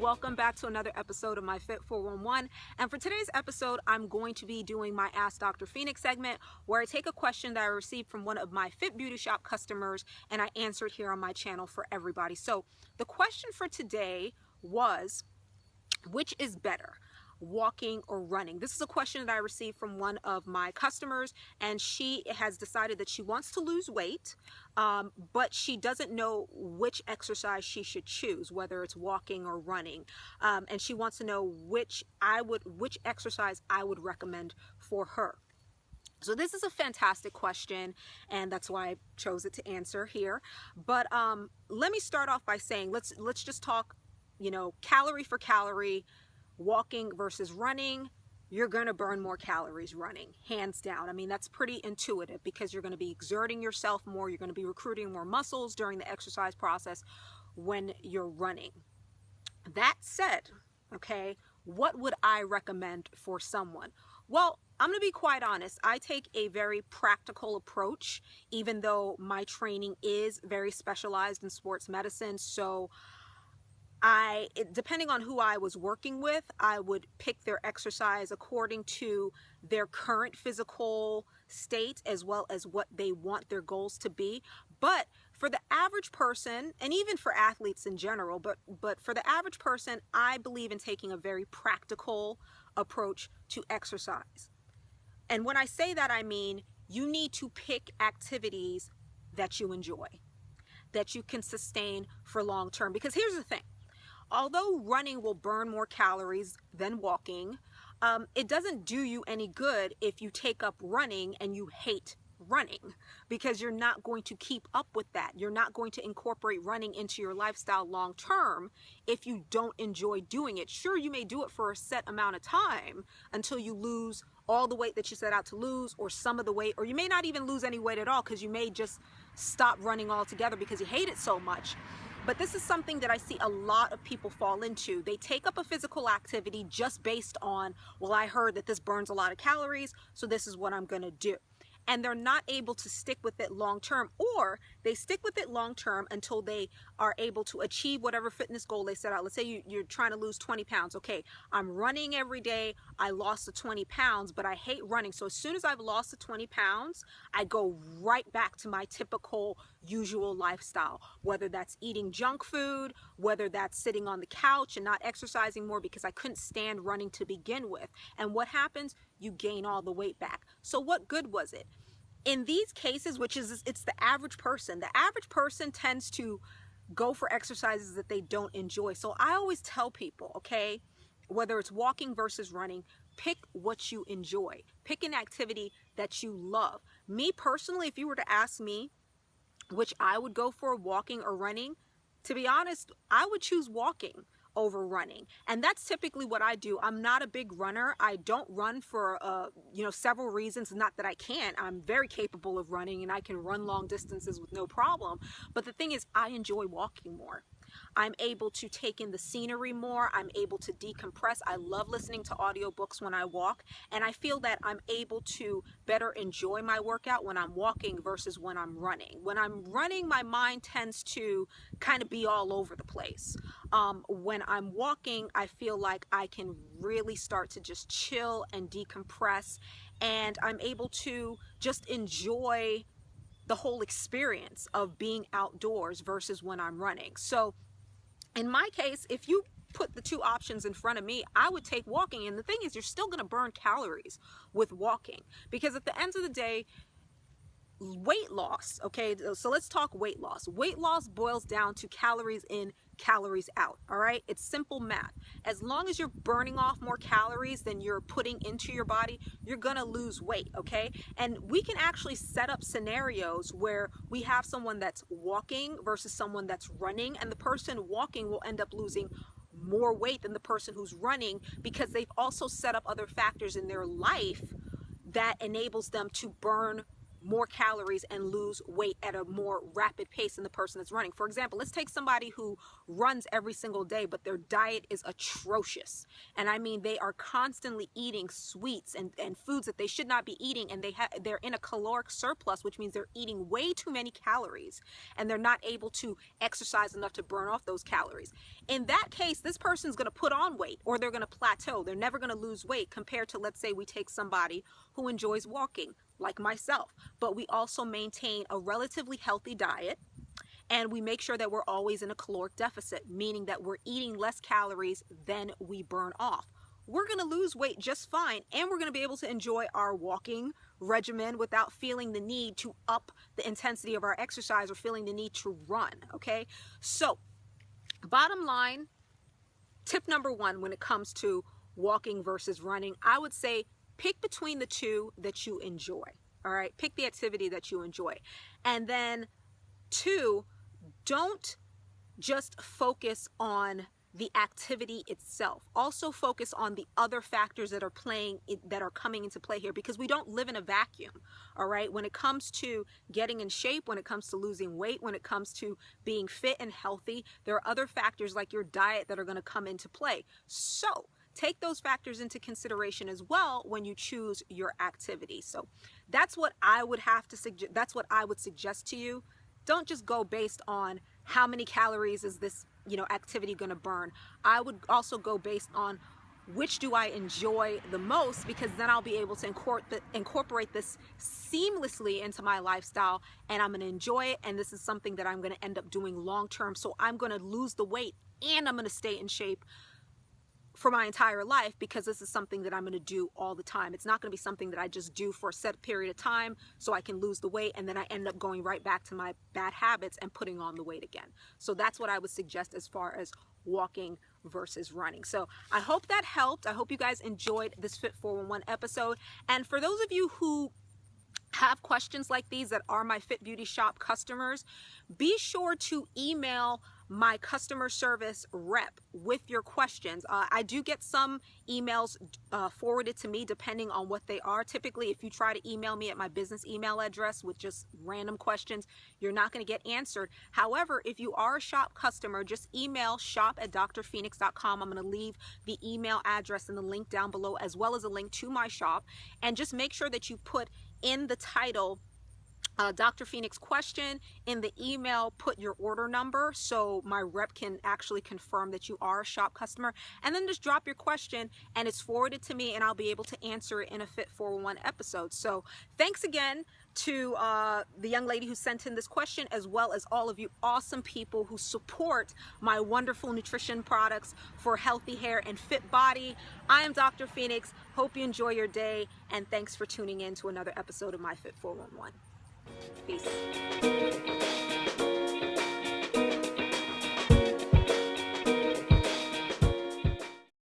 welcome back to another episode of my Fit 411. And for today's episode, I'm going to be doing my Ask Dr. Phoenix segment, where I take a question that I received from one of my Fit Beauty Shop customers and I answer it here on my channel for everybody. So the question for today was, which is better, walking or running? This is a question that I received from one of my customers, and she has decided that she wants to lose weight, but she doesn't know which exercise she should choose, whether it's walking or running, and she wants to know which exercise I would recommend for her. So this is a fantastic question, and that's why I chose it to answer here. But let me start off by saying, let's just talk, calorie for calorie. Walking versus running, you're going to burn more calories running, hands down. I mean, that's pretty intuitive because you're going to be exerting yourself more. You're going to be recruiting more muscles during the exercise process when you're running. That said, okay, what would I recommend for someone? Well, I'm going to be quite honest. I take a very practical approach, even though my training is very specialized in sports medicine. So depending on who I was working with, I would pick their exercise according to their current physical state as well as what they want their goals to be. But for the average person, and even for athletes in general, but for the average person, I believe in taking a very practical approach to exercise. And when I say that, I mean you need to pick activities that you enjoy, that you can sustain for long term. Because here's the thing. Although running will burn more calories than walking, it doesn't do you any good if you take up running and you hate running, because you're not going to keep up with that. You're not going to incorporate running into your lifestyle long term if you don't enjoy doing it. Sure, you may do it for a set amount of time until you lose all the weight that you set out to lose, or some of the weight, or you may not even lose any weight at all because you may just stop running altogether because you hate it so much. But this is something that I see a lot of people fall into. They take up a physical activity just based on, well, I heard that this burns a lot of calories, so this is what I'm going to do. And they're not able to stick with it long term, or they stick with it long term until they are able to achieve whatever fitness goal they set out. Let's say you're trying to lose 20 pounds. Okay, I'm running every day. I lost the 20 pounds, but I hate running. So as soon as I've lost the 20 pounds, I go right back to my typical usual lifestyle, whether that's eating junk food, whether that's sitting on the couch and not exercising more because I couldn't stand running to begin with. And what happens? You gain all the weight back. So what good was it? In these cases, it's the average person tends to go for exercises that they don't enjoy. So I always tell people, okay, whether it's walking versus running, pick what you enjoy. Pick an activity that you love. Me personally, if you were to ask me which I would go for, walking or running, to be honest, I would choose walking over running. And that's typically what I do. I'm not a big runner. I don't run for several reasons. Not that I can't. I'm very capable of running and I can run long distances with no problem. But the thing is, I enjoy walking more. I'm able to take in the scenery more. I'm able to decompress. I love listening to audiobooks when I walk, and I feel that I'm able to better enjoy my workout when I'm walking versus when I'm running. When I'm running, my mind tends to kind of be all over the place. When I'm walking, I feel like I can really start to just chill and decompress, and I'm able to just enjoy the whole experience of being outdoors versus when I'm running. So in my case, if you put the two options in front of me, I would take walking. And the thing is, you're still going to burn calories with walking, because at the end of the day, weight loss, okay, so let's talk weight loss. Weight loss boils down to calories in, calories out, all right? It's simple math. As long as you're burning off more calories than you're putting into your body, you're gonna lose weight, okay? And we can actually set up scenarios where we have someone that's walking versus someone that's running, and the person walking will end up losing more weight than the person who's running, because they've also set up other factors in their life that enables them to burn more calories and lose weight at a more rapid pace than the person that's running. For example, let's take somebody who runs every single day, but their diet is atrocious. And I mean, they are constantly eating sweets and foods that they should not be eating, and they're in a caloric surplus, which means they're eating way too many calories, and they're not able to exercise enough to burn off those calories. In that case, this person's going to put on weight, or they're going to plateau. They're never going to lose weight, compared to, let's say, we take somebody who enjoys walking, like myself, but we also maintain a relatively healthy diet, and we make sure that we're always in a caloric deficit, meaning that we're eating less calories than we burn off. We're going to lose weight just fine, and we're going to be able to enjoy our walking regimen without feeling the need to up the intensity of our exercise or feeling the need to run, okay? So, bottom line, tip number one when it comes to walking versus running, I would say pick between the two that you enjoy, all right? Pick the activity that you enjoy. And then two, don't just focus on the activity itself. Also focus on the other factors that are coming into play here, because we don't live in a vacuum, all right? When it comes to getting in shape, when it comes to losing weight, when it comes to being fit and healthy, there are other factors like your diet that are going to come into play. So take those factors into consideration as well when you choose your activity. So that's what I would have to suggest. That's what I would suggest to you. Don't just go based on how many calories is this, activity going to burn. I would also go based on which do I enjoy the most, because then I'll be able to incorporate this seamlessly into my lifestyle, and I'm going to enjoy it, and this is something that I'm going to end up doing long term. So I'm going to lose the weight, and I'm going to stay in shape for my entire life, because this is something that I'm going to do all the time. It's not going to be something that I just do for a set period of time so I can lose the weight, and then I end up going right back to my bad habits and putting on the weight again. So that's what I would suggest as far as walking versus running. So I hope that helped. I hope you guys enjoyed this Fit 411 episode. And for those of you who have questions like these that are my Fit Beauty Shop customers, be sure to email my customer service rep with your questions. I do get some emails forwarded to me depending on what they are. Typically, if you try to email me at my business email address with just random questions, you're not going to get answered. However, if you are a shop customer, just email shop@drphoenyx.com. I'm going to leave the email address and the link down below, as well as a link to my shop. And just make sure that you put in the title Dr. Phoenyx question. In the email, put your order number so my rep can actually confirm that you are a shop customer, and then just drop your question and it's forwarded to me, and I'll be able to answer it in a Fit 411 episode. So thanks again to the young lady who sent in this question, as well as all of you awesome people who support my wonderful nutrition products for healthy hair and fit body. I am Dr. Phoenyx. Hope you enjoy your day, and thanks for tuning in to another episode of my Fit 411. Peace.